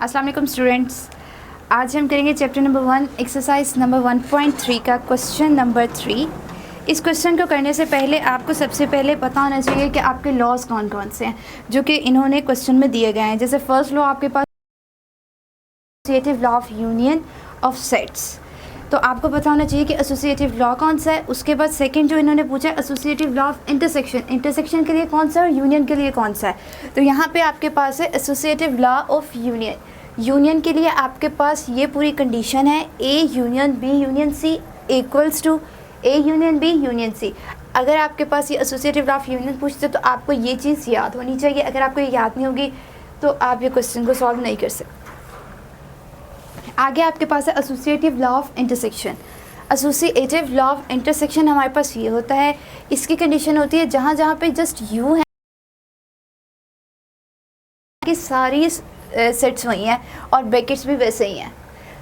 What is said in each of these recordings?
अस्सलाम वालेकुम स्टूडेंट्स। आज हम करेंगे चैप्टर नंबर 1 एक्सरसाइज नंबर 1.3 का क्वेश्चन नंबर 3। इस क्वेश्चन को करने से पहले आपको सबसे पहले पता होना चाहिए कि आपके लॉज कौन कौन से हैं जो कि इन्होंने क्वेश्चन में दिए गए हैं। जैसे फर्स्ट लॉ आपके पास associative law of union of sets, तो आपको पता होना चाहिए कि एसोसिएटिव लॉ कौन सा है। उसके बाद सेकंड जो इन्होंने पूछा है associative law of intersection, intersection के लिए कौन सा है और यूनियन के लिए कौन सा है। तो यहाँ पे आपके पास है associative law of union. Union के लिए आपके पास ये पूरी कंडीशन है A union B union C equals to A union B union C. अगर आपके पास ये एसोसिएटिव लॉ ऑफ यूनियन पूछते तो आपको ये चीज़ याद होनी चाहिए। अगर आपको ये याद नहीं होगी तो आप ये क्वेश्चन को सॉल्व नहीं कर सकते। आगे आपके पास है associative law of intersection. Associative law of intersection हमारे पास ये होता है, इसकी कंडीशन होती है जहाँ जहाँ पे जस्ट यू है कि सारी सेट्स वही हैं और ब्रैकेट्स भी वैसे ही हैं।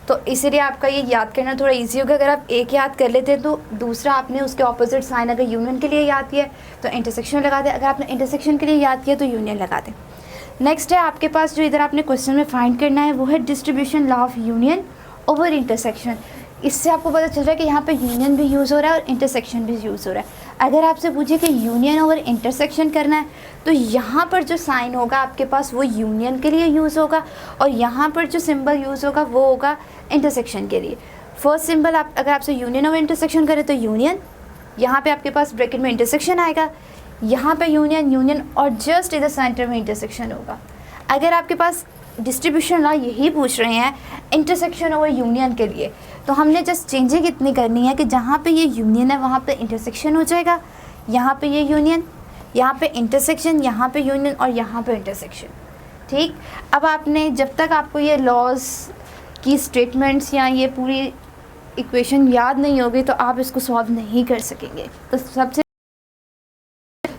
तो इसीलिए आपका ये याद करना थोड़ा इजी होगा। अगर आप एक याद कर लेते हैं तो दूसरा आपने उसके ऑपोजिट साइन अगर यूनियन के लिए याद किया तो इंटरसेक्शन लगा दें, अगर आपने इंटरसेक्शन के लिए याद किया तो यूनियन लगा दें। नेक्स्ट है आपके पास जो इधर आपने क्वेश्चन में फाइंड करना है वो है distribution law of union over intersection. इससे आपको पता चल रहा है कि यहाँ पे यूनियन भी यूज़ हो रहा है और इंटरसेक्शन भी यूज़ हो रहा है। अगर आपसे पूछे कि यूनियन ओवर इंटरसेक्शन करना है तो यहाँ पर जो साइन होगा आपके पास वो यूनियन के लिए यूज़ होगा और यहाँ पर जो सिंबल यूज़ होगा वो होगा इंटरसेक्शन के लिए। फर्स्ट सिंबल आप अगर आपसे यूनियन ओवर इंटरसेक्शन करें तो यूनियन, यहाँ पे आपके पास ब्रैकेट में इंटरसेक्शन आएगा, यहाँ पे यूनियन यूनियन और जस्ट इधर सेंटर में इंटरसेक्शन होगा। अगर आपके पास डिस्ट्रीब्यूशन लॉ यही पूछ रहे हैं इंटरसेक्शन ओवर यूनियन के लिए तो हमने जस्ट चेंजिंग इतनी करनी है कि जहाँ पे ये यूनियन है वहाँ पे इंटरसेक्शन हो जाएगा, यहाँ पे ये यूनियन, यहाँ पे इंटरसेक्शन, यहाँ पे यूनियन और यहाँ पे इंटरसेक्शन। ठीक, अब आपने जब तक आपको ये लॉज की स्टेटमेंट्स या ये पूरी इक्वेशन याद नहीं होगी तो आप इसको सॉल्व नहीं कर सकेंगे। तो सबसे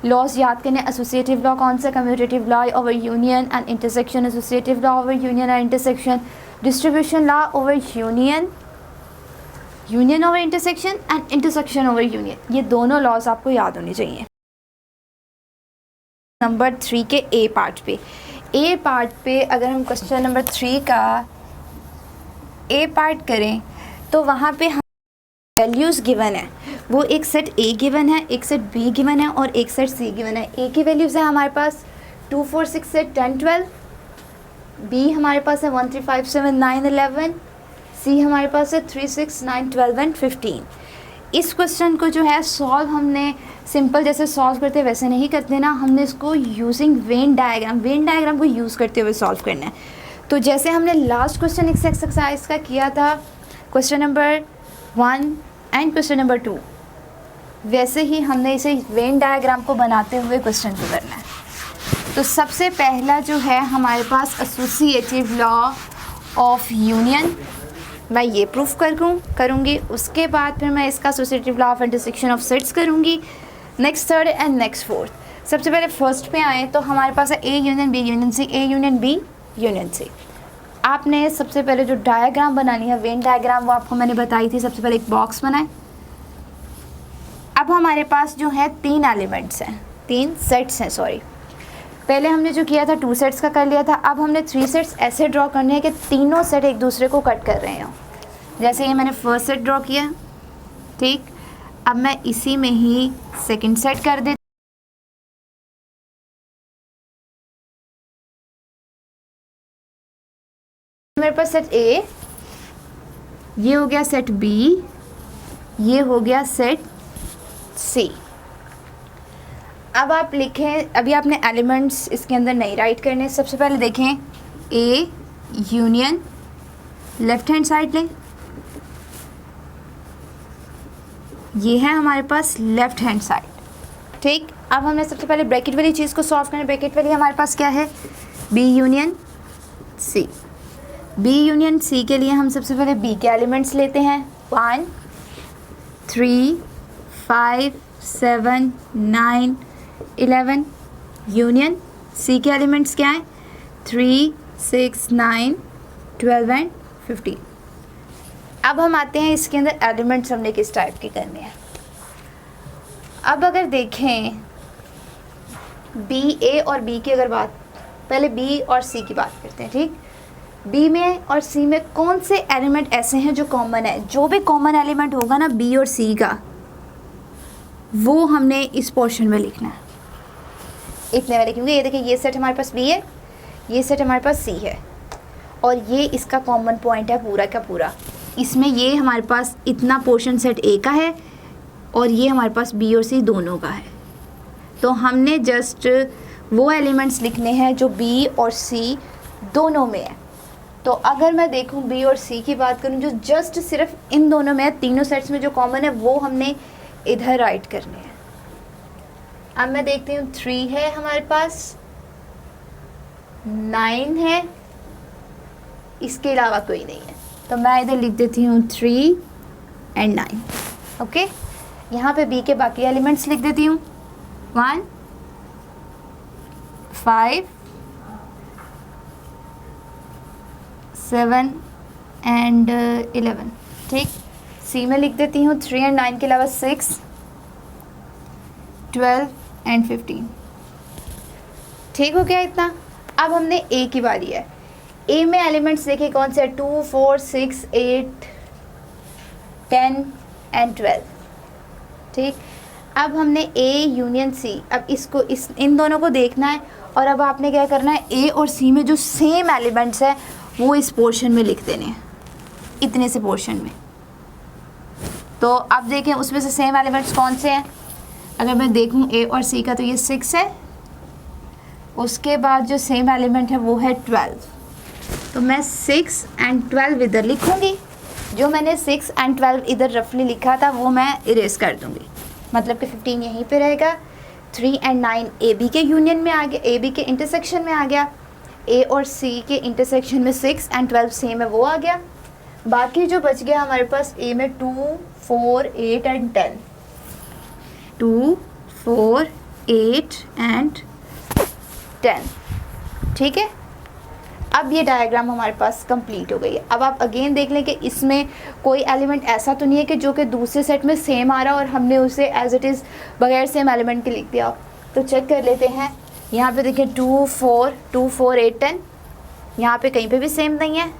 लॉज याद करने एसोसिएटिव लॉ कौन सा, commutative law over union and intersection, associative law over union and intersection, distribution law over union, union over intersection and intersection over union. ये दोनों लॉज आपको याद होने चाहिए। नंबर 3 के ए पार्ट पे अगर हम क्वेश्चन नंबर 3 का ए पार्ट करें तो वहाँ पे वैल्यूज़ गिवन है, वो एक सेट ए गिवन है, एक सेट बी गिवन है और एक सेट सी गिवन है। ए की वैल्यूज़ है हमारे पास 2 4 6 से 10 12, बी हमारे पास है 1 3 5 7 9 11, सी हमारे पास है 3 6 9 12 एंड 15। इस क्वेश्चन को जो है सॉल्व हमने सिंपल जैसे सॉल्व करते वैसे नहीं करते ना, हमने इसको यूजिंग वेन डायग्राम को यूज़ करते हुए सॉल्व करना है। तो जैसे हमने लास्ट क्वेश्चन इस एक्सरसाइज का किया था question number 1 and question number 2, वैसे ही हमने इसे वेन डायग्राम को बनाते हुए क्वेश्चन को करना है। तो सबसे पहला जो है हमारे पास एसोसिएटिव लॉ ऑफ यूनियन, मैं ये प्रूफ करूँगी। उसके बाद फिर मैं इसका associative law of intersection of sets करूँगी, next third and next fourth. सबसे पहले फर्स्ट पे आए तो हमारे पास है A union B union C, A union B union C. आपने सबसे पहले जो डायग्राम बनानी है वेन डायग्राम वो आपको मैंने बताई थी। सबसे पहले एक बॉक्स बनाए। अब हमारे पास जो है 3 एलिमेंट्स हैं, 3 सेट्स हैं सॉरी। पहले हमने जो किया था 2 सेट्स का कर लिया था, अब हमने 3 सेट्स ऐसे ड्रॉ करने हैं कि तीनों सेट एक दूसरे को कट कर रहे हो। जैसे ये मैंने फर्स्ट सेट ड्रॉ किया, ठीक, अब मैं इसी में ही सेकंड सेट कर देती। मेरे पास सेट ए, ये हो गया सेट बी, ये हो गया सेट सी। अब आप लिखें, अभी आपने एलिमेंट्स इसके अंदर नहीं राइट करने। सबसे पहले देखें A union, left hand side लें, ये है हमारे पास लेफ्ट हैंड साइड। ठीक, अब हमने सबसे पहले ब्रैकेट वाली चीज़ को सॉल्व करना। ब्रैकेट वाली हमारे पास क्या है, B union C. B union C के लिए हम सबसे पहले बी के एलिमेंट्स लेते हैं 1 3 5 7 9 11। यूनियन सी के एलिमेंट्स क्या हैं 3 6 9 12 एंड 15। अब हम आते हैं इसके अंदर एलिमेंट्स हमने किस टाइप के करने हैं। अब अगर देखें बी ए और बी की अगर बात, पहले बी और सी की बात करते हैं। ठीक, बी में और सी में कौन से एलिमेंट ऐसे हैं जो कॉमन है। जो भी कॉमन एलिमेंट होगा ना बी और सी का, वो हमने इस पोर्शन में लिखना है इतने वाले, क्योंकि ये देखिए ये सेट हमारे पास बी है, ये सेट हमारे पास सी है, और ये इसका कॉमन पॉइंट है पूरा का पूरा। इसमें ये हमारे पास इतना पोर्शन सेट ए का है और ये हमारे पास बी और सी दोनों का है। तो हमने जस्ट वो एलिमेंट्स लिखने हैं जो बी और सी दोनों में है। तो अगर मैं देखूं बी और सी की बात करूं, जो जस्ट सिर्फ इन दोनों में है, तीनों सेट्स में जो कॉमन है वो हमने इधर राइट करने हैं। अब मैं देखती हूँ 3 है हमारे पास, 9 है, इसके अलावा कोई नहीं है, तो मैं इधर लिख देती हूँ 3 एंड 9। ओके, यहाँ पे बी के बाकी एलिमेंट्स लिख देती हूँ 1, 5, 7 एंड 11। ठीक, सी में लिख देती हूँ 3 एंड 9 के अलावा 6, 12 एंड 15। ठीक हो गया इतना। अब हमने ए की बारी है। ए में एलिमेंट्स देखे कौन से, 2, 4, 6, 8, 10 एंड 12। ठीक, अब हमने ए यूनियन सी, अब इसको इन दोनों को देखना है, और अब आपने क्या करना है, ए और सी में जो सेम एलिमेंट्स हैं वो इस पोर्शन में लिख देने हैं, इतने से पोर्शन में। तो अब देखें उसमें से सेम एलिमेंट्स कौन से हैं। अगर मैं देखूं ए और सी का, तो ये 6 है, उसके बाद जो सेम एलिमेंट है वो है 12। तो मैं 6 एंड 12 इधर लिखूंगी। जो मैंने 6 एंड 12 इधर रफली लिखा था वो मैं इरेज कर दूंगी, मतलब कि 15 यहीं पे रहेगा। 3 एंड 9 ए बी के यूनियन में आ गया, ए बी के इंटरसेक्शन में आ गया। ए और सी के इंटरसेक्शन में 6 एंड 12 सेम है, वो आ गया। बाकी जो बच गया हमारे पास ए में 2, 4, 8 एंड 10। 2, 4, 8 एंड 10। ठीक है, अब ये डायग्राम हमारे पास कंप्लीट हो गई है। अब आप अगेन देख लें कि इसमें कोई एलिमेंट ऐसा तो नहीं है कि जो कि दूसरे सेट में सेम आ रहा और हमने उसे एज इट इज़ बगैर सेम एलिमेंट के लिख दिया। तो चेक कर लेते हैं। यहाँ पे देखें 2, 4, 8, 10, यहाँ पे कहीं पे भी सेम नहीं है।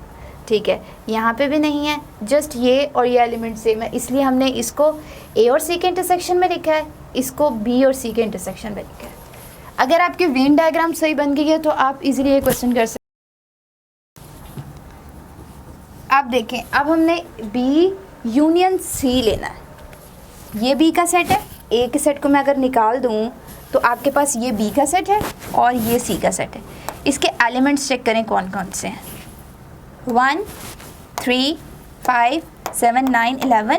ठीक है, यहाँ पे भी नहीं है, जस्ट ये और ये एलिमेंट सेम है, इसलिए हमने इसको ए और सी के इंटरसेक्शन में लिखा है, इसको बी और सी के इंटरसेक्शन में लिखा है। अगर आपकी वेन डायग्राम सही बन गई है तो आप इजीली ये क्वेश्चन कर सकते हैं। आप देखें, अब हमने बी यूनियन सी लेना है। ये बी का सेट है, ए के सेट को मैं अगर निकाल दूं तो आपके पास ये बी का सेट है और ये सी का सेट है। इसके एलिमेंट्स चेक करें कौन कौन से हैं। 1, 3, 5, 7, 9, 11।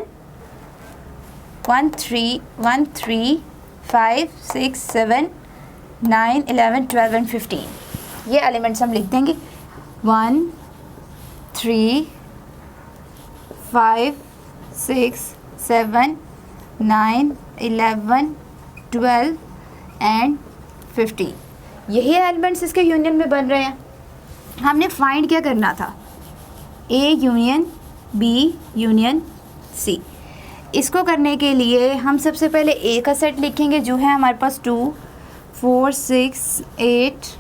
1, 3, 5, 6, 7, 9, 11, 12 एंड 15। ये एलिमेंट्स हम लिख देंगे। 1, 3, 5, 6, 7, 9, 11, 12 एंड 15। यही एलिमेंट्स इसके यूनियन में बन रहे हैं। हमने फाइंड क्या करना था, A union B union C. इसको करने के लिए हम सबसे पहले ए का सेट लिखेंगे जो है हमारे पास 2, 4, 6, 8,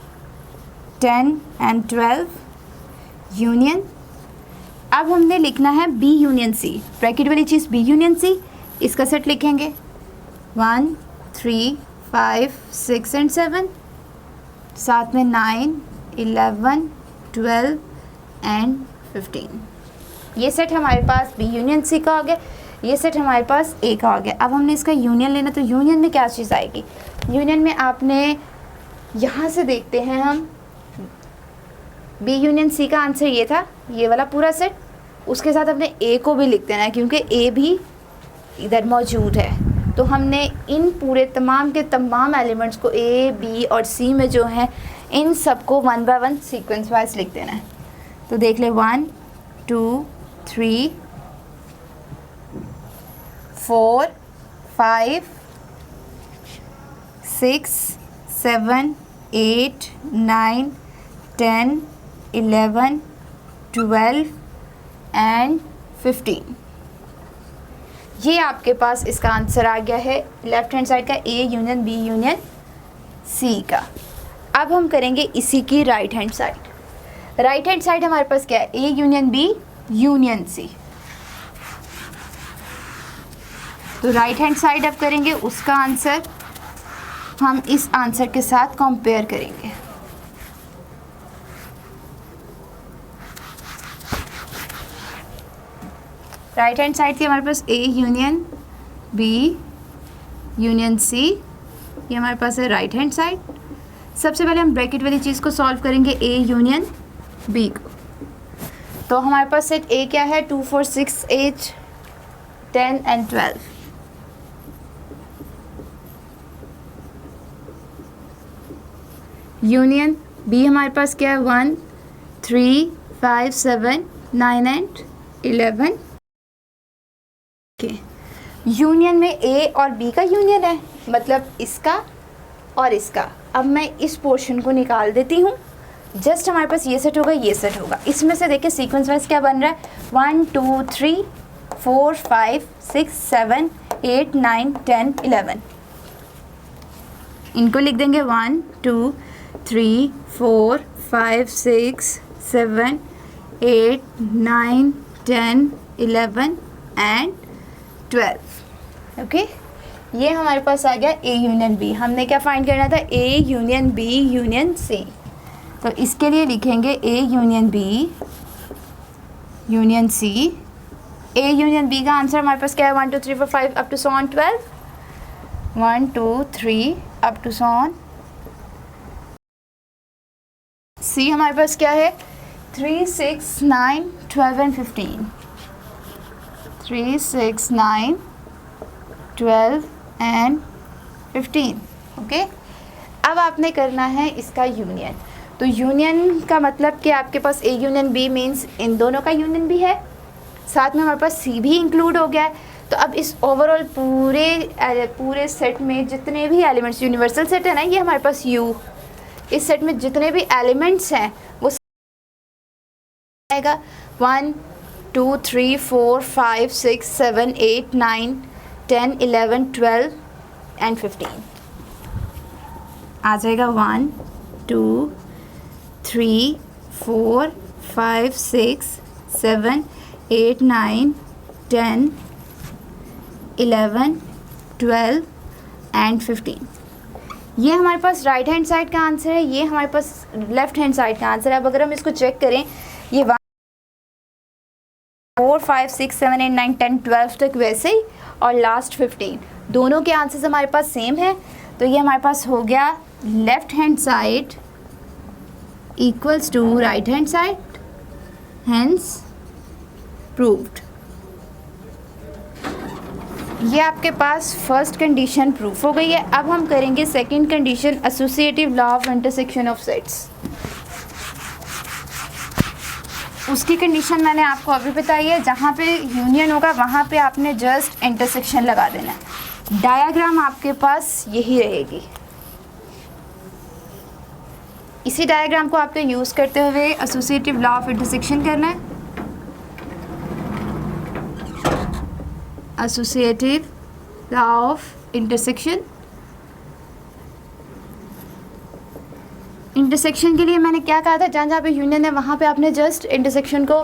10 एंड 12 यूनियन। अब हमने लिखना है बी यूनियन सी, ब्रैकेट वाली चीज़ बी यूनियन सी। इसका सेट लिखेंगे 1, 3, 5, 6 एंड 7, साथ में 9, 11, 12 एंड 15। ये सेट हमारे पास बी यूनियन सी का हो गया, ये सेट हमारे पास ए का हो गया। अब हमने इसका यूनियन लेना, तो यूनियन में क्या चीज़ आएगी। यूनियन में आपने यहाँ से देखते हैं हम, बी यूनियन सी का आंसर ये था, ये वाला पूरा सेट। उसके साथ हमने ए को भी लिख देना है क्योंकि ए भी इधर मौजूद है। तो हमने इन पूरे तमाम के तमाम एलिमेंट्स को ए, बी और सी में जो हैं इन सबको 1 बाय 1 सीक्वेंस वाइज लिख देना है। तो देख ले 1, 2, 3, 4, 5, 6, 7, 8, 9, 10, 11, 12 एंड 15। ये आपके पास इसका आंसर आ गया है लेफ्ट हैंड साइड का, A union B union C का। अब हम करेंगे इसी की right hand side. Right hand side हमारे पास क्या है, A union B union C. तो राइट हैंड साइड अब करेंगे, उसका आंसर हम इस आंसर के साथ कंपेयर करेंगे। राइट हैंड साइड की हमारे पास A union B union C, ये हमारे पास है राइट हैंड साइड। सबसे पहले हम ब्रैकेट वाली चीज़ को सॉल्व करेंगे, ए यूनियन बी को। तो हमारे पास सेट ए क्या है, 2 4 6 8 10 एंड 12। यूनियन बी हमारे पास क्या है, 1 3 5 7 9 एंड 11। यूनियन में ए और बी का यूनियन है, मतलब इसका और इसका। अब मैं इस पोर्शन को निकाल देती हूँ, जस्ट हमारे पास ये सेट होगा, ये सेट होगा। इसमें से देखिए सीक्वेंस वाइज क्या बन रहा है, 1 2 3 4 5 6 7 8 9 10 11। इनको लिख देंगे 1 2 3 4 5 6 7 8 9 10 11 एंड 12। ओके, ये हमारे पास आ गया ए यूनियन बी। हमने क्या फाइंड करना था, A union B union C. तो इसके लिए लिखेंगे A union B union C. A union B का आंसर हमारे पास क्या है, 1 2 3 4 5 up to so on 12। 1 2 3 up to so on. C हमारे पास क्या है, 3 6 9 12 एंड 15। 3 6 9 12 एंड 15। ओके, अब आपने करना है इसका यूनियन। तो यूनियन का मतलब कि आपके पास ए यूनियन बी मीन्स इन दोनों का यूनियन भी है, साथ में हमारे पास सी भी इंक्लूड हो गया है। तो अब इस ओवरऑल पूरे सेट में जितने भी एलिमेंट्स, यूनिवर्सल सेट है ना ये हमारे पास यू, इस सेट में जितने भी एलिमेंट्स हैं वो आएगा 1 2 3 4 5 6 7 8 9 10 11 12 एंड 15 आ जाएगा। 1 2 3 4 5 6 7 8 9 10 11 12 एंड 15। ये हमारे पास राइट हैंड साइड का आंसर है, ये हमारे पास लेफ्ट हैंड साइड का आंसर है। अब अगर हम इसको चेक करें, ये 4 5 6 7 8 9 10 12 तक वैसे ही, और लास्ट 15 दोनों के आंसर्स हमारे पास सेम है। तो ये हमारे पास हो गया left hand side equals to right hand side, hence proved. ये आपके पास फर्स्ट कंडीशन प्रूफ हो गई है। अब हम करेंगे second condition, associative law of intersection of sets. उसकी कंडीशन मैंने आपको अभी बताई है, जहाँ पे यूनियन होगा वहाँ पे आपने जस्ट इंटरसेक्शन लगा देना है। डायग्राम आपके पास यही रहेगी। इसी डायग्राम को आपको यूज़ करते हुए एसोसिएटिव लॉ ऑफ इंटरसेक्शन करना है। Associative law of intersection. Intersection के लिए मैंने क्या कहा था, जहाँ जहाँ पे यूनियन है वहाँ पे आपने जस्ट इंटरसेक्शन को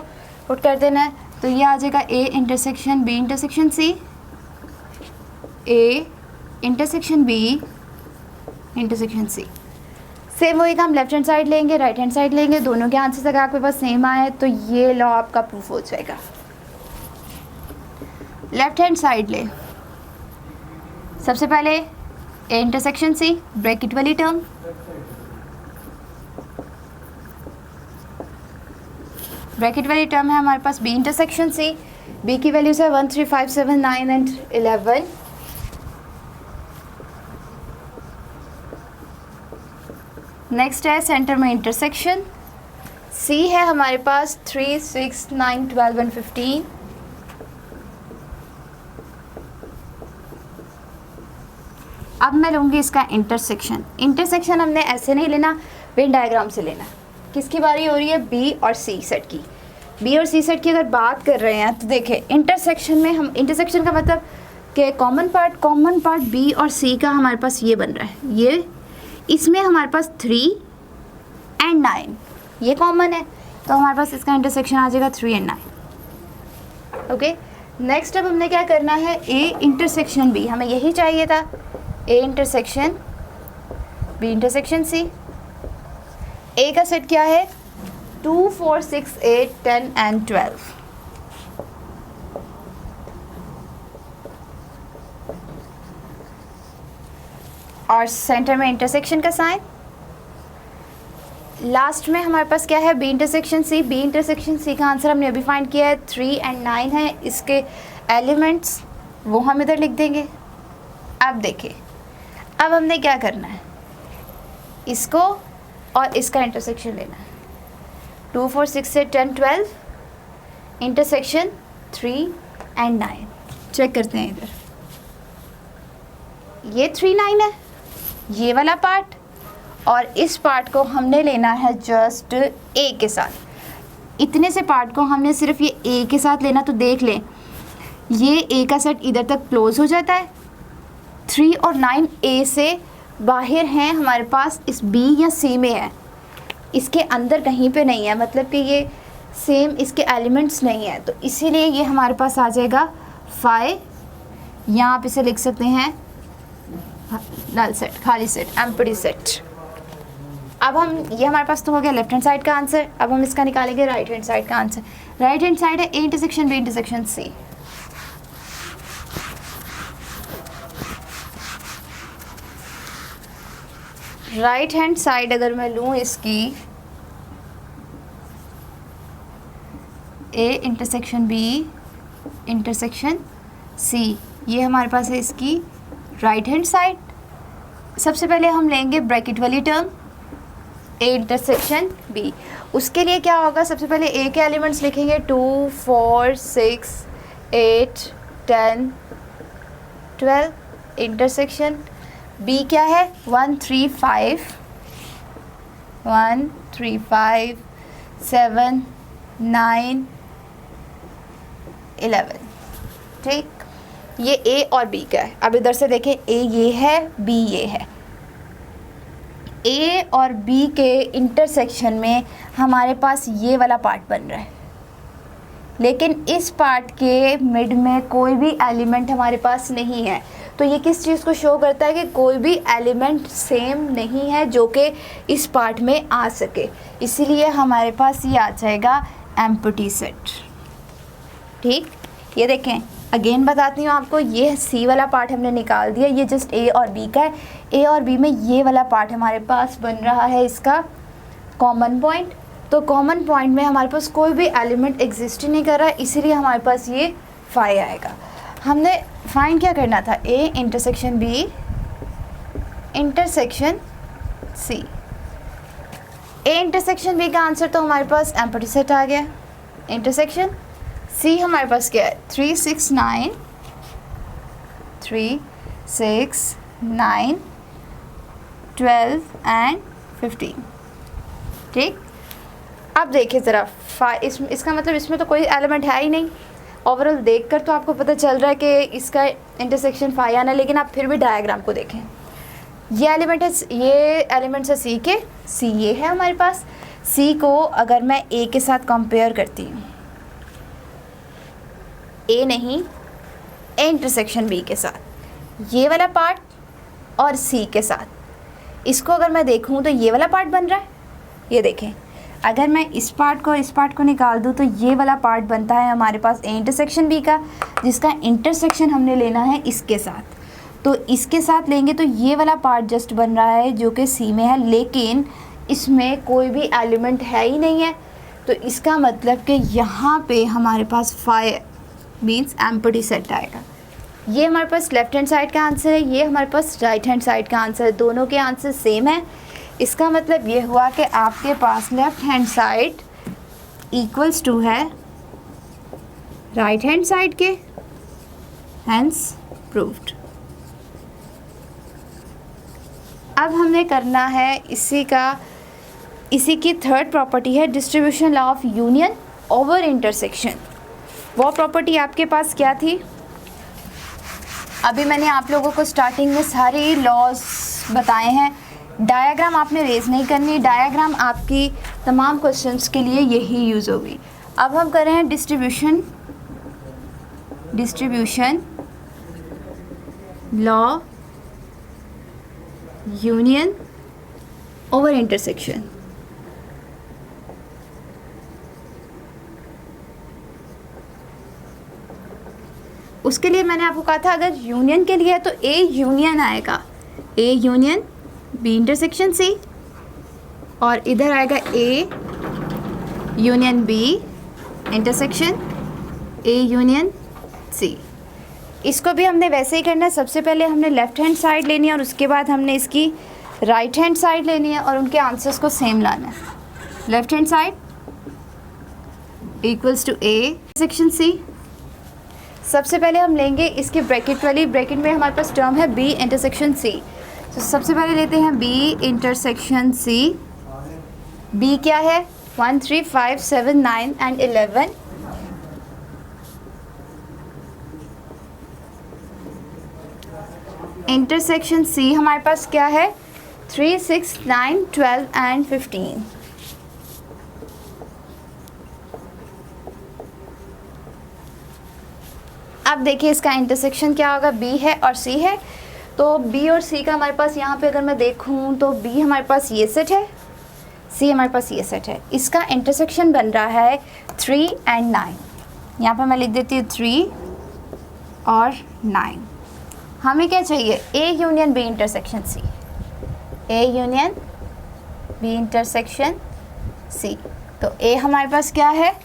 पुट कर देना है। तो ये आ जाएगा A intersection B intersection C, A intersection B intersection C. Same वही काम लेफ्ट हैंड साइड लेंगे, राइट हैंड साइड लेंगे, दोनों के आंसर्स अगर आपके पास सेम आए तो ये लॉ आपका प्रूफ हो जाएगा। लेफ्ट हैंड साइड ले, सबसे पहले ए इंटरसेक्शन सी, ब्रैकेट वाली टर्म, ब्रैकेट वाली टर्म है हमारे पास बी इंटरसेक्शन सी। बी की वैल्यूज है 1 3 5 7 9 एंड 11। नेक्स्ट है सेंटर में इंटरसेक्शन, सी है हमारे पास 3 6 9 12 एंड 15। अब मैं लूँगी इसका इंटरसेक्शन। इंटरसेक्शन हमने ऐसे नहीं लेना, वेन डायग्राम से लेना। किसकी बारी हो रही है, बी और सी सेट की। बी और सी सेट की अगर बात कर रहे हैं तो देखें इंटरसेक्शन में हम, इंटरसेक्शन का मतलब कि कॉमन पार्ट बी और सी का हमारे पास ये बन रहा है। ये इसमें हमारे पास 3 एंड 9 ये कॉमन है। तो हमारे पास इसका इंटरसेक्शन आ जाएगा 3 और 9। ओके, नेक्स्ट अब हमने क्या करना है, ए इंटरसेक्शन बी, हमें यही चाहिए था, A intersection B intersection C. A का सेट क्या है, 2 4 6 8 10 एंड 12। और सेंटर में इंटरसेक्शन का साइन। लास्ट में हमारे पास क्या है, B intersection C. B intersection C का आंसर हमने अभी फाइंड किया है, 3 और 9 है इसके एलिमेंट्स, वो हम इधर लिख देंगे। अब देखिए, अब हमने क्या करना है, इसको और इसका इंटरसेक्शन लेना है। 2 4 6 8 10 12 इंटरसेक्शन 3 और 9। चेक करते हैं इधर, ये 3 9 है, ये वाला पार्ट, और इस पार्ट को हमने लेना है जस्ट ए के साथ। इतने से पार्ट को हमने सिर्फ ये ए के साथ लेना, तो देख लें ये ए का सेट इधर तक क्लोज हो जाता है। 3 और 9 ए से बाहर हैं हमारे पास, इस बी या सी में है, इसके अंदर कहीं पे नहीं है, मतलब कि ये सेम इसके एलिमेंट्स नहीं है, तो इसीलिए ये हमारे पास आ जाएगा 5, या आप इसे लिख सकते हैं नल सेट, खाली सेट, एम्प्टी सेट। अब हम, ये हमारे पास तो हो गया लेफ्ट हैंड साइड का आंसर। अब हम इसका निकालेंगे राइट हैंड साइड का आंसर। राइट हैंड साइड है A intersection B intersection C. Right hand side अगर मैं लूँ इसकी, A intersection B intersection C, ये हमारे पास है इसकी राइट हैंड साइड। सबसे पहले हम लेंगे ब्रैकेट वाली टर्म ए इंटरसेक्शन बी। उसके लिए क्या होगा, सबसे पहले ए के एलिमेंट्स लिखेंगे 2 4 6 8 10 12, इंटरसेक्शन बी क्या है 1 3 5 1 3 5 7 9 11। ठीक, ये ए और बी का है। अब इधर से देखें, ए ये है, बी ये है। ए और बी के इंटरसेक्शन में हमारे पास ये वाला पार्ट बन रहा है, लेकिन इस पार्ट के मिड में कोई भी एलिमेंट हमारे पास नहीं है। तो ये किस चीज़ को शो करता है कि कोई भी एलिमेंट सेम नहीं है जो कि इस पार्ट में आ सके, इसीलिए हमारे पास ये आ जाएगा एम्प्टी सेट। ठीक, ये देखें, अगेन बताती हूँ आपको, ये सी वाला पार्ट हमने निकाल दिया, ये जस्ट ए और बी का है। ए और बी में ये वाला पार्ट हमारे पास बन रहा है इसका कॉमन पॉइंट। तो कॉमन पॉइंट में हमारे पास कोई भी एलिमेंट एग्जिस्ट नहीं कर रहा है, इसीलिए हमारे पास ये 5 आएगा। हमने फाइंड क्या करना था, A intersection B intersection C. A intersection B का आंसर तो हमारे पास एम्प्टी सेट आ गया। इंटरसेक्शन सी हमारे पास क्या है, 3 6 9 3 6 9 12 एंड 15। ठीक, अब देखिए ज़रा, इसका मतलब इसमें तो कोई एलिमेंट है ही नहीं। ओवरऑल देखकर तो आपको पता चल रहा है कि इसका इंटरसेक्शन 5 आना है, लेकिन आप फिर भी डायग्राम को देखें, ये एलिमेंट है, ये एलिमेंट्स है सी के, सी ये है हमारे पास। सी को अगर मैं ए के साथ कंपेयर करती हूँ, ए नहीं, ए इंटरसेक्शन बी के साथ, ये वाला पार्ट और सी के साथ, इसको अगर मैं देखूँ तो ये वाला पार्ट बन रहा है। ये देखें, अगर मैं इस पार्ट को निकाल दूँ तो ये वाला पार्ट बनता है हमारे पास ए इंटरसेक्शन बी का, जिसका इंटरसेक्शन हमने लेना है इसके साथ। तो इसके साथ लेंगे तो ये वाला पार्ट जस्ट बन रहा है जो कि सी में है, लेकिन इसमें कोई भी एलिमेंट है ही नहीं है। तो इसका मतलब कि यहाँ पे हमारे पास 5 मीन्स एम्प्टी सेट आएगा। ये हमारे पास लेफ्ट हैंड साइड का आंसर है, ये हमारे पास राइट हैंड साइड का आंसर है, दोनों के आंसर सेम है। इसका मतलब ये हुआ कि आपके पास left hand side equals to है राइट हैंड साइड के, हैंस प्रूव्ड। अब हमने करना है इसी की थर्ड प्रॉपर्टी है distribution law of union over intersection. वो प्रॉपर्टी आपके पास क्या थी, अभी मैंने आप लोगों को स्टार्टिंग में सारे लॉज बताए हैं। डायग्राम आपने रेज नहीं करनी, डायग्राम आपकी तमाम क्वेश्चंस के लिए यही यूज़ होगी। अब हम कर रहे हैं distribution law union over intersection. उसके लिए मैंने आपको कहा था अगर यूनियन के लिए है तो ए यूनियन आएगा, A union B intersection C, और इधर आएगा A union B intersection A union C. इसको भी हमने वैसे ही करना है। सबसे पहले हमने लेफ़्ट हैंड साइड लेनी है और उसके बाद हमने इसकी राइट हैंड साइड लेनी है और उनके आंसर्स को सेम लाना है। Left hand side equals to A intersection C. सबसे पहले हम लेंगे इसके ब्रैकेट वाली, ब्रैकेट में हमारे पास टर्म है बी इंटरसेक्शन सी। तो सबसे पहले लेते हैं बी इंटरसेक्शन सी। बी क्या है? 1 3 5 7 9 एंड 11। इंटरसेक्शन सी हमारे पास क्या है? 3 6 9 12 एंड 15। अब देखिए इसका इंटरसेक्शन क्या होगा, बी है और सी है। तो बी और सी का हमारे पास यहाँ पे अगर मैं देखूँ तो बी हमारे पास ये सेट है, सी हमारे पास ये सेट है। इसका इंटरसेक्शन बन रहा है 3 एंड 9। यहाँ पर मैं लिख देती हूँ 3 और 9। हमें क्या चाहिए? A union B intersection C, A union B intersection C. तो ए हमारे पास क्या है?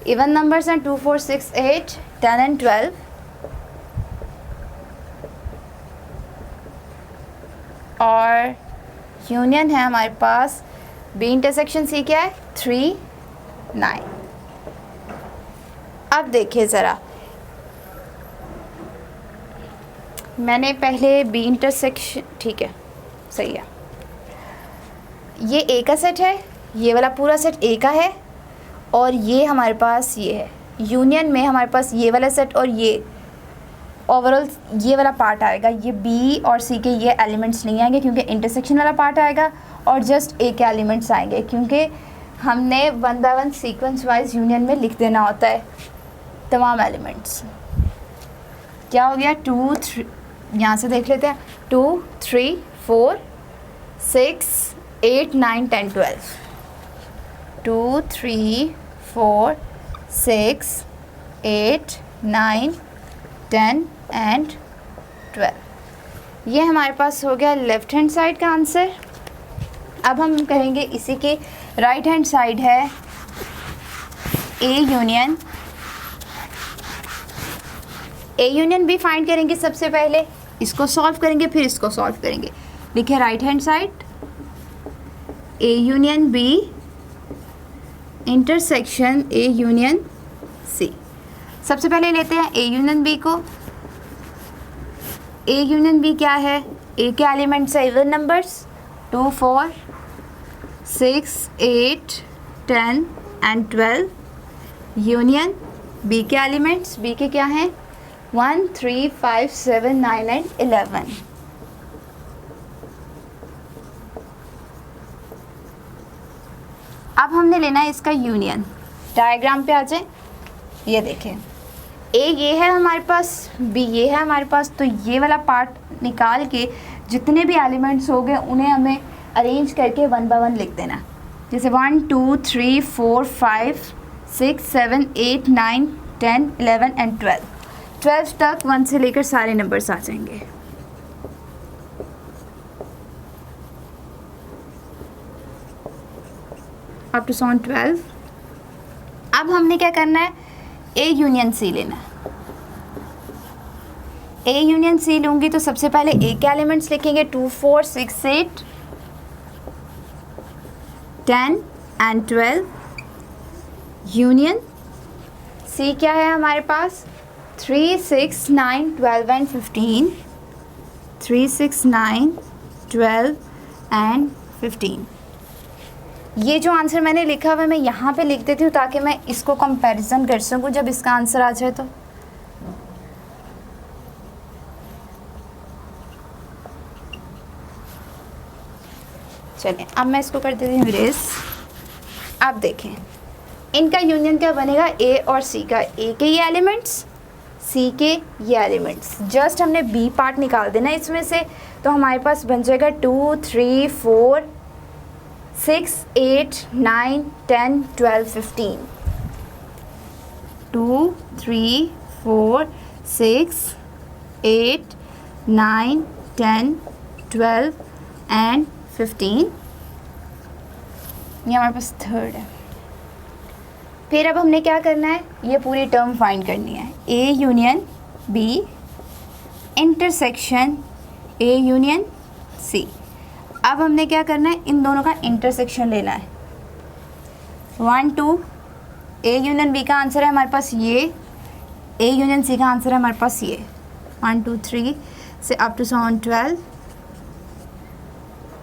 इवन नंबर्स हैं 2 4 6 8 10 एंड 12। और यूनियन है हमारे पास बी इंटरसेक्शन सी क्या है? 3 9। अब देखिए ज़रा, मैंने पहले बी इंटरसेक्शन, ठीक है सही है, ये ए का सेट है, ये वाला पूरा सेट ए का है और ये हमारे पास ये है। यूनियन में हमारे पास ये वाला सेट और ये ओवरऑल ये वाला पार्ट आएगा। ये बी और सी के ये एलिमेंट्स नहीं आएंगे क्योंकि इंटरसेक्शन वाला पार्ट आएगा और जस्ट ए के एलिमेंट्स आएंगे क्योंकि हमने 1 बाय 1 सीक्वेंस वाइज यूनियन में लिख देना होता है तमाम एलिमेंट्स। क्या हो गया? 2 3, यहाँ से देख लेते हैं, 2 3 4 6 8 9 10 12। 2 3 4 6 8 9 10 एंड 12। ये हमारे पास हो गया लेफ़्ट हैंड साइड का आंसर। अब हम कहेंगे इसी की राइट हैंड साइड है A union, A union B find करेंगे। सबसे पहले इसको सॉल्व करेंगे फिर इसको सॉल्व करेंगे। लिखे right hand side A union B intersection A union C. सबसे पहले लेते हैं ए यूनियन बी को। ए यूनियन बी क्या है? ए के एलिमेंट्स है even numbers 2 4 6 8 10 and 12। Union B के एलिमेंट्स, बी के क्या हैं? 1 3 5 7 9 एंड 11। अब हमने लेना है इसका यूनियन। डायग्राम पे आ जाए, ये देखें, ए ये है हमारे पास, बी ये है हमारे पास। तो ये वाला पार्ट निकाल के जितने भी एलिमेंट्स हो गए उन्हें हमें अरेंज करके 1 बाय 1 लिख देना। जैसे 1 2 3 4 5 6 7 8 9 10 11 एंड 12। 12 तक 1 से लेकर सारे नंबर्स आ जाएंगे। Up to 12। अब हमने क्या करना है? ए यूनियन सी लेना है। ए यूनियन सी लूँगी तो सबसे पहले ए के एलिमेंट्स लिखेंगे 2 4 6 8 10 एंड 12। यूनियन सी क्या है हमारे पास? 3 6 9 12 एंड 15। 3 6 9 12 एंड 15। ये जो आंसर मैंने लिखा हुआ है मैं यहाँ पे लिख देती हूँ ताकि मैं इसको कंपैरिजन कर सकूँ जब इसका आंसर आ जाए। तो चलिए अब मैं इसको कर देती हूँ इरेज। आप देखें इनका यूनियन क्या बनेगा, ए और सी का, ए के ये एलिमेंट्स, सी के ये एलिमेंट्स, जस्ट हमने बी पार्ट निकाल देना इसमें से, तो हमारे पास बन जाएगा 2 3 4 6 8 9 10 12 15। 2 3 4 6 8 9 10 12 एंड 15, ये हमारे पास थर्ड है। फिर अब हमने क्या करना है, ये पूरी टर्म फाइंड करनी है, A union B intersection A union C. अब हमने क्या करना है, इन दोनों का इंटरसेक्शन लेना है। 1 2 ए यूनियन बी का आंसर है हमारे पास ये, ए यूनियन सी का आंसर है हमारे पास ये। 1 2 3 से अप टू 12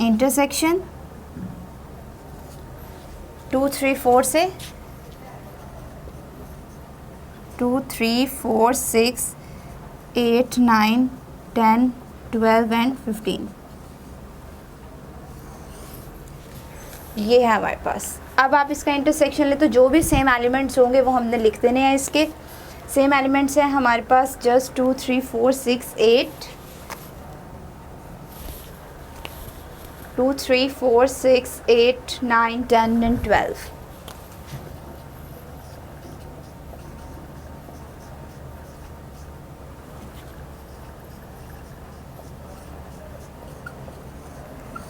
इंटरसेक्शन 2 3 4 से 2 3 4 6 8 9 10 12 एंड 15, ये है हमारे पास। अब आप इसका इंटरसेक्शन ले तो जो भी सेम एलिमेंट्स होंगे वो हमने लिख देने हैं। इसके सेम एलिमेंट्स हैं हमारे पास जस्ट 2 3 4 6 8 2 3 4 6 8 9 10 एंड 12।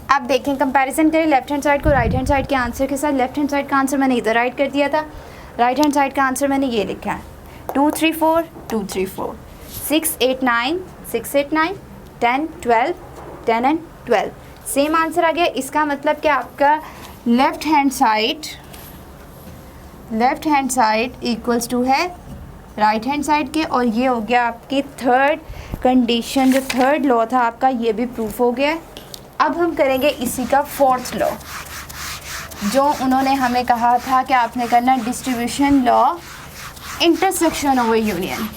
आप देखें कंपैरिजन करें लेफ्ट हैंड साइड को राइट हैंड साइड के आंसर के साथ। लेफ्ट हैंड साइड का आंसर मैंने इधर राइट कर दिया था, राइट हैंड साइड का आंसर मैंने ये लिखा है 2 3 4 2 3 4 6 8 9 6 8 9 10 12 10 एंड 12, सेम आंसर आ गया। इसका मतलब कि आपका left hand side equals to है राइट हैंड साइड के, और ये हो गया आपकी थर्ड कंडीशन, जो थर्ड लॉ था आपका ये भी प्रूफ हो गया। अब हम करेंगे इसी का फोर्थ लॉ, जो उन्होंने हमें कहा था कि आपने करना distribution law intersection over union.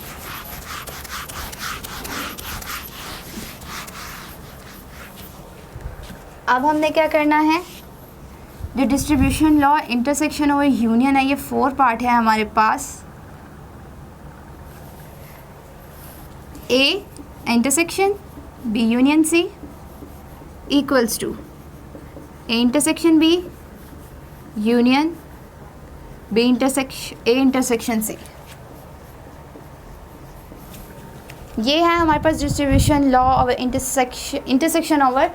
अब हमने क्या करना है, जो distribution law intersection over union है, ये 4 पार्ट है हमारे पास। A intersection B union C equals to A intersection B union B intersection A intersection C. ये है हमारे पास distribution law of intersection over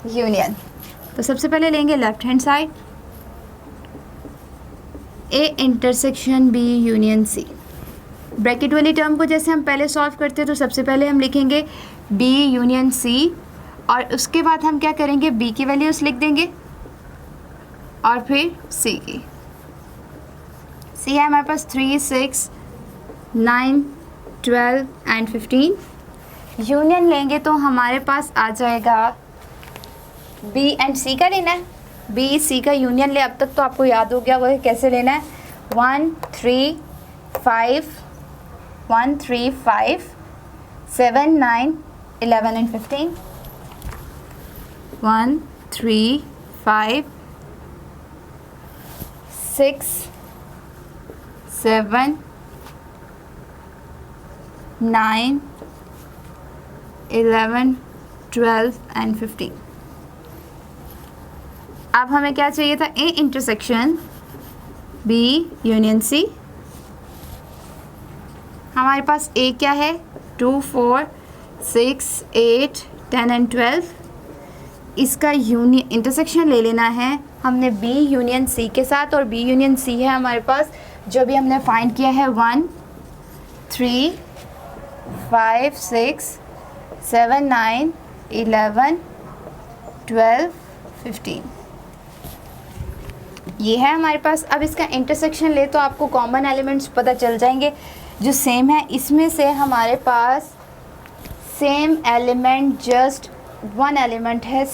union. तो सबसे पहले लेंगे left hand side, A intersection B union C. Bracket वाली term को जैसे हम पहले सॉल्व करते हैं तो सबसे पहले हम लिखेंगे बी यूनियन सी, और उसके बाद हम क्या करेंगे, बी की वैल्यूज़ लिख देंगे और फिर सी की। सी है हमारे पास 3 6 9 12 एंड 15। यूनियन लेंगे तो हमारे पास आ जाएगा बी एंड सी का लेना है, बी सी का यूनियन ले। अब तक तो आपको याद हो गया वो कैसे लेना है, 1 3 5 1 3 5 7 9 11 एंड 15। 1 3 5 6 7 9 11 12 एंड 15। अब हमें क्या चाहिए था, A intersection B union C. हमारे पास ए क्या है, 2 4 6 8 10 एंड 12। इसका इंटरसेक्शन ले लेना है हमने बी यूनियन सी के साथ, और बी यूनियन सी है हमारे पास जो भी हमने फाइंड किया है 1 3 5 6 7 9 11 12 15, ये है हमारे पास। अब इसका इंटरसेक्शन ले तो आपको कॉमन एलिमेंट्स पता चल जाएंगे जो सेम है। इसमें से हमारे पास सेम एलिमेंट जस्ट 1 एलिमेंट है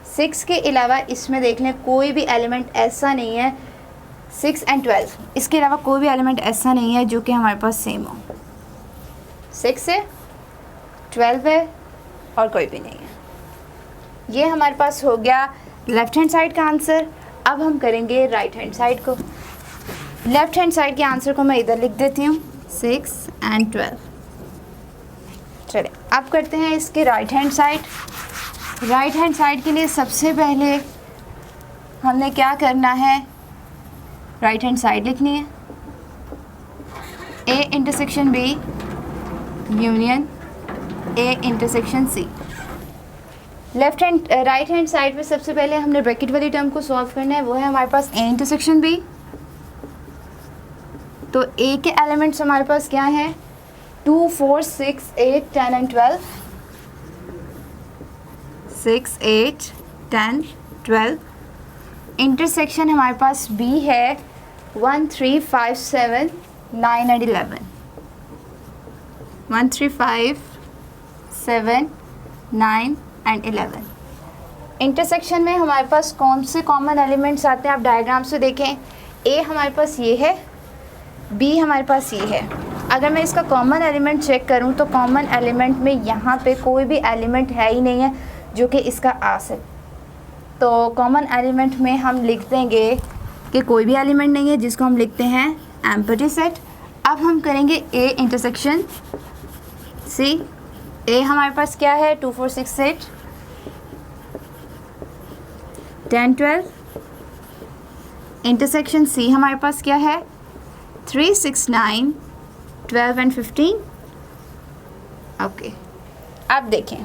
6 के अलावा इसमें देख लें कोई भी एलिमेंट ऐसा नहीं है, 6 एंड 12 इसके अलावा कोई भी एलिमेंट ऐसा नहीं है जो कि हमारे पास सेम हो। 6 है 12 है और कोई भी नहीं है। ये हमारे पास हो गया लेफ्ट हैंड साइड का आंसर। अब हम करेंगे राइट हैंड साइड को। लेफ्ट हैंड साइड के आंसर को मैं इधर लिख देती हूँ 6 and 12। चलिए अब करते हैं इसके right hand side. Right hand side के लिए सबसे पहले हमने क्या करना है, राइट हैंड साइड लिखनी है। A intersection B union A intersection C। Left hand right hand side पे सबसे पहले हमने ब्रैकेट वाली टर्म को सॉल्व करना है, वो है हमारे पास A इंटरसेक्शन B। तो A के एलिमेंट्स हमारे पास क्या हैं, 2 4 6 8 10 and 12। 6 8 10 12। इंटरसेक्शन हमारे पास B है 1 3 5 7 9 and 11। 1 3 5 7 9 and 11। इंटरसेक्शन में हमारे पास कौन से कॉमन एलिमेंट्स आते हैं, आप डायग्राम से देखें। A हमारे पास ये है, B हमारे पास ये है। अगर मैं इसका कॉमन एलिमेंट चेक करूं तो कॉमन एलिमेंट में यहाँ पे कोई भी एलिमेंट है ही नहीं है जो कि इसका आ सके। तो कॉमन एलिमेंट में हम लिख देंगे कि कोई भी एलिमेंट नहीं है, जिसको हम लिखते हैं एम्प्टी सेट। अब हम करेंगे A इंटरसेक्शन C। A हमारे पास क्या है, 2 4 6 8 10 12। इंटरसेक्शन C हमारे पास क्या है, 3 6 9 12 and 15। ओके अब देखें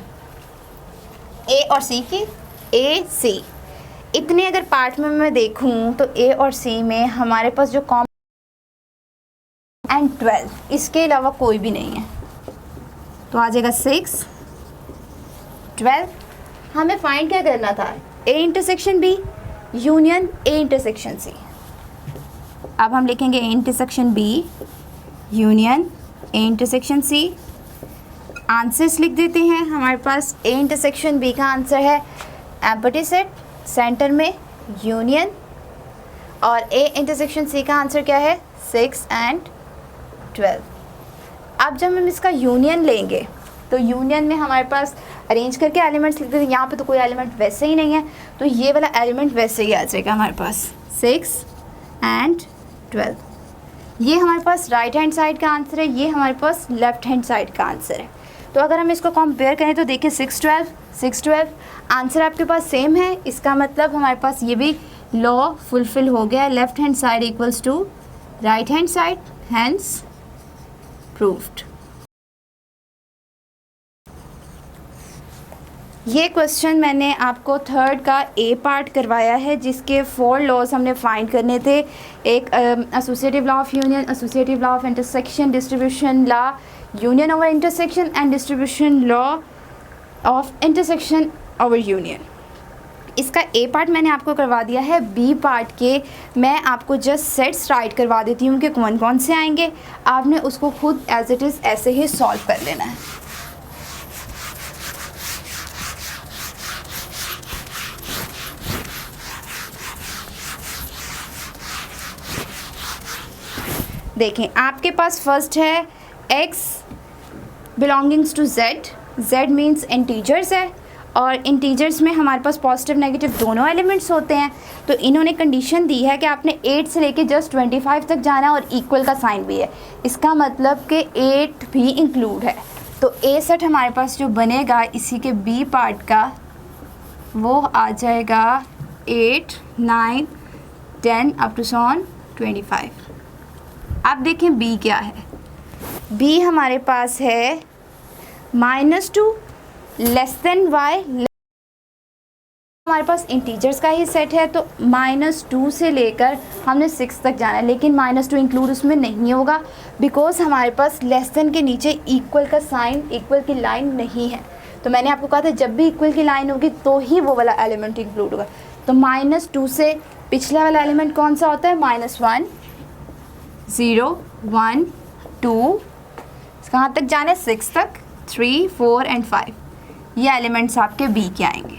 A और C की, A C इतने अगर पार्ट में मैं देखूं तो A और C में हमारे पास जो कॉमन एंड 12, इसके अलावा कोई भी नहीं है। तो आ जाएगा 6 12। हमें फाइंड क्या करना था, A intersection B union A intersection C। अब हम लिखेंगे A intersection B union A intersection C। Answers लिख देते हैं। हमारे पास A इंटरसेक्शन B का आंसर है एम्प्टी सेट सेंटर में यूनियन, और A इंटरसेक्शन C का आंसर क्या है, 6 and 12। अब जब हम इसका यूनियन लेंगे तो यूनियन में हमारे पास अरेंज करके एलिमेंट्स लिख देते हैं। यहाँ पे तो कोई एलिमेंट वैसे ही नहीं है, तो ये वाला एलिमेंट वैसे ही आ जाएगा हमारे पास 6 and 12। ये हमारे पास राइट हैंड साइड का आंसर है, ये हमारे पास लेफ्ट हैंड साइड का आंसर है। तो अगर हम इसको कंपेयर करें तो देखिए 6 12 आंसर आपके पास सेम है। इसका मतलब हमारे पास ये भी लॉ फुलफिल हो गया, left hand side equals to right hand side, hence proved. ये क्वेश्चन मैंने आपको थर्ड का A पार्ट करवाया है, जिसके 4 लॉज हमने फाइंड करने थे। एक associative law of union, associative law of intersection, distribution law, union over intersection and distribution law of intersection over union. इसका A पार्ट मैंने आपको करवा दिया है। B पार्ट के मैं आपको जस्ट सेट्स राइट करवा देती हूँ कि कौन कौन से आएंगे, आपने उसको खुद एज इट इज़ ऐसे ही सॉल्व कर लेना है। देखें आपके पास फर्स्ट है x belongings to z। z means integers है, और इंटीजर्स में हमारे पास पॉजिटिव नेगेटिव दोनों एलिमेंट्स होते हैं। तो इन्होंने कंडीशन दी है कि आपने 8 से लेके जस्ट 25 तक जाना है, और इक्वल का साइन भी है। इसका मतलब कि 8 भी इंक्लूड है। तो A सेट हमारे पास जो बनेगा इसी के B पार्ट का, वो आ जाएगा 8 9 10 अप टू सॉन 25। अब देखें B क्या है। B हमारे पास है -2 लेस देन y। हमारे पास इंटीजर्स का ही सेट है, तो -2 से लेकर हमने 6 तक जाना है, लेकिन -2 इंक्लूड उसमें नहीं होगा, बिकॉज हमारे पास लेस देन के नीचे इक्वल का साइन, इक्वल की लाइन नहीं है। तो मैंने आपको कहा था जब भी इक्वल की लाइन होगी तो ही वो वाला एलिमेंट इंक्लूड होगा। तो -2 से पिछला वाला एलिमेंट कौन सा होता है, -1 0 1 2, कहाँ तक जाने, 6 तक, 3 4 and 5। ये एलिमेंट्स आपके B के आएंगे।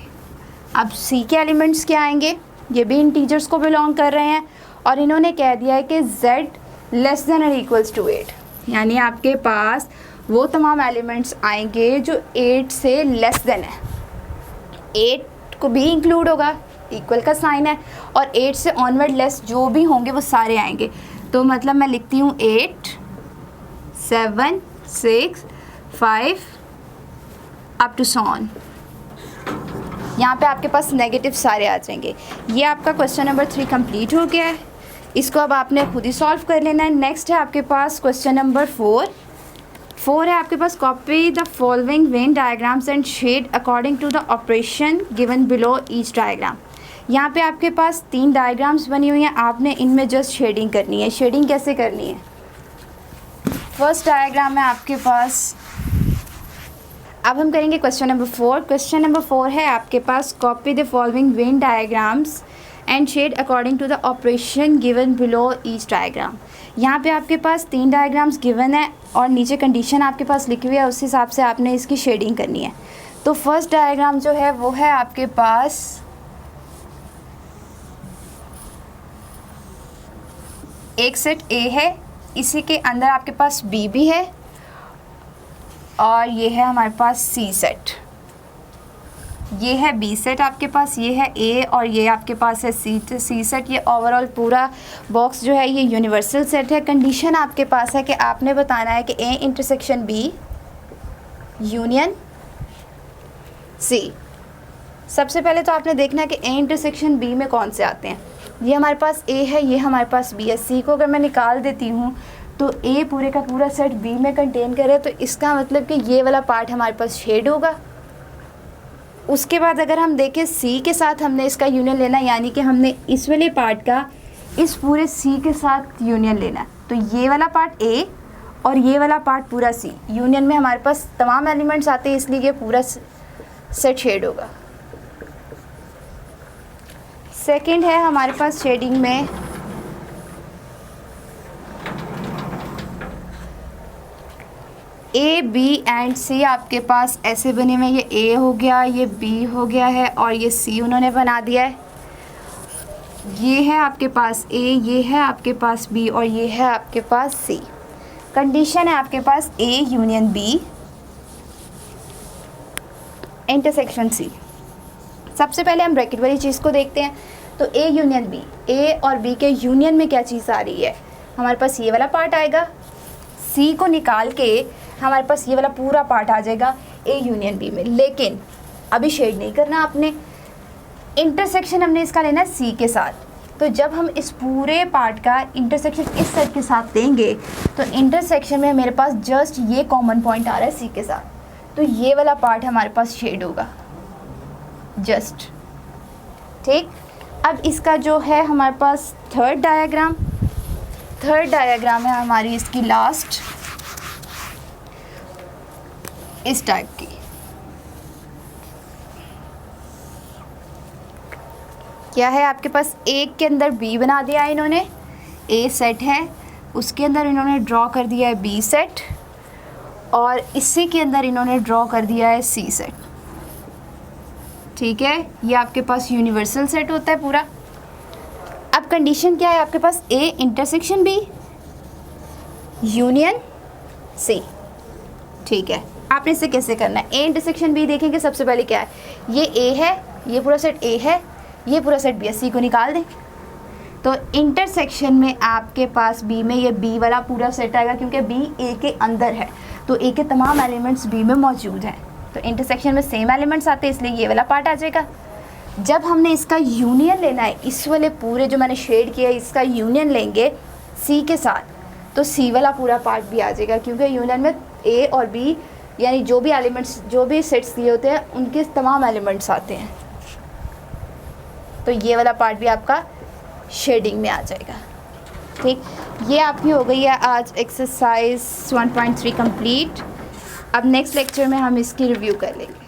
अब C के एलिमेंट्स क्या आएंगे, ये भी इंटीजर्स को बिलोंग कर रहे हैं, और इन्होंने कह दिया है कि Z लेस देन और इक्वल्स टू 8, यानी आपके पास वो तमाम एलिमेंट्स आएंगे जो 8 से लेस देन है। 8 को भी इंक्लूड होगा, इक्वल का साइन है, और 8 से ऑनवर्ड लेस जो भी होंगे वो सारे आएंगे। तो मतलब मैं लिखती हूँ 8 7 6 5 अप टू सो ऑन। यहाँ पे आपके पास नेगेटिव सारे आ जाएंगे। ये आपका क्वेश्चन नंबर 3 कंप्लीट हो गया है। इसको अब आपने खुद ही सॉल्व कर लेना है। नेक्स्ट है आपके पास क्वेश्चन नंबर 4 है आपके पास, copy the following Venn diagrams and shade according to the operation given below each diagram. यहाँ पे आपके पास 3 डायग्राम्स बनी हुई हैं, आपने इनमें जस्ट शेडिंग करनी है। शेडिंग कैसे करनी है? फर्स्ट डायग्राम है आपके पास, अब हम करेंगे क्वेश्चन नंबर 4। क्वेश्चन नंबर 4 है आपके पास, copy the following Venn diagrams and shade according to the operation given below each diagram. यहाँ पे आपके पास 3 डायग्राम्स गिवन है और नीचे कंडीशन आपके पास लिखी हुई है, उस हिसाब से आपने इसकी शेडिंग करनी है। तो फर्स्ट डायग्राम जो है वो है आपके पास एक सेट A है, इसी के अंदर आपके पास B भी है, और ये है हमारे पास C सेट। ये है B सेट आपके पास, ये है A और ये आपके पास है C सेट। ये ओवरऑल पूरा बॉक्स जो है ये यूनिवर्सल सेट है। कंडीशन आपके पास है कि आपने बताना है कि A intersection B union C। सबसे पहले तो आपने देखना है कि A इंटरसेक्शन B में कौन से आते हैं। ये हमारे पास A है, ये हमारे पास B है। C को अगर मैं निकाल देती हूँ तो A पूरे का पूरा सेट B में कंटेन करे, तो इसका मतलब कि ये वाला पार्ट हमारे पास शेड होगा। उसके बाद अगर हम देखें C के साथ हमने इसका यूनियन लेना, यानी कि हमने इस वाले पार्ट का इस पूरे C के साथ यूनियन लेना। तो ये वाला पार्ट A और ये वाला पार्ट पूरा C यूनियन में हमारे पास तमाम एलिमेंट्स आते हैं, इसलिए ये पूरा सेट शेड होगा। सेकंड है हमारे पास शेडिंग में A, B एंड C आपके पास ऐसे बने हुए। ये A हो गया, ये B हो गया है, और ये C उन्होंने बना दिया है। ये है आपके पास A, ये है आपके पास B और ये है आपके पास C। कंडीशन है आपके पास A union B intersection C। सबसे पहले हम ब्रैकेट वाली चीज़ को देखते हैं। तो A यूनियन B, A और B के यूनियन में क्या चीज़ आ रही है? हमारे पास ये वाला पार्ट आएगा, C को निकाल के हमारे पास ये वाला पूरा पार्ट आ जाएगा A यूनियन B में। लेकिन अभी शेड नहीं करना आपने, इंटरसेक्शन हमने इसका लेना है C के साथ। तो जब हम इस पूरे पार्ट का इंटरसेक्शन इस सेट के साथ देंगे तो इंटरसेक्शन में मेरे पास जस्ट ये कॉमन पॉइंट आ रहा है C के साथ, तो ये वाला पार्ट हमारे पास शेड होगा जस्ट। ठीक, अब इसका जो है हमारे पास थर्ड डायग्राम है हमारी इसकी लास्ट इस टाइप की। क्या है आपके पास, एक के अंदर B बना दिया है इन्होंने, A सेट है, उसके अंदर इन्होंने ड्रॉ कर दिया है B सेट, और इसी के अंदर इन्होंने ड्रॉ कर दिया है C सेट। ठीक है, ये आपके पास यूनिवर्सल सेट होता है पूरा। अब कंडीशन क्या है आपके पास, A intersection B union C। ठीक है, आपने इसे कैसे करना है? A इंटरसेक्शन B देखेंगे सबसे पहले क्या है, ये A है, ये पूरा सेट A है, ये पूरा सेट B है। C को निकाल दें तो इंटरसेक्शन में आपके पास B में ये B वाला पूरा सेट आएगा, क्योंकि B A के अंदर है, तो A के तमाम एलिमेंट्स B में मौजूद हैं। तो इंटरसेक्शन में सेम एलिमेंट्स आते हैं, इसलिए ये वाला पार्ट आ जाएगा। जब हमने इसका यूनियन लेना है, इस वाले पूरे जो मैंने शेड किया है इसका यूनियन लेंगे C के साथ, तो C वाला पूरा पार्ट भी आ जाएगा, क्योंकि यूनियन में A और B यानी जो भी एलिमेंट्स, जो भी सेट्स दिए होते हैं उनके तमाम एलिमेंट्स आते हैं। तो ये वाला पार्ट भी आपका शेडिंग में आ जाएगा। ठीक, ये आपकी हो गई है आज एक्सरसाइज 1.3 कंप्लीट। अब नेक्स्ट लेक्चर में हम इसकी रिव्यू कर लेंगे।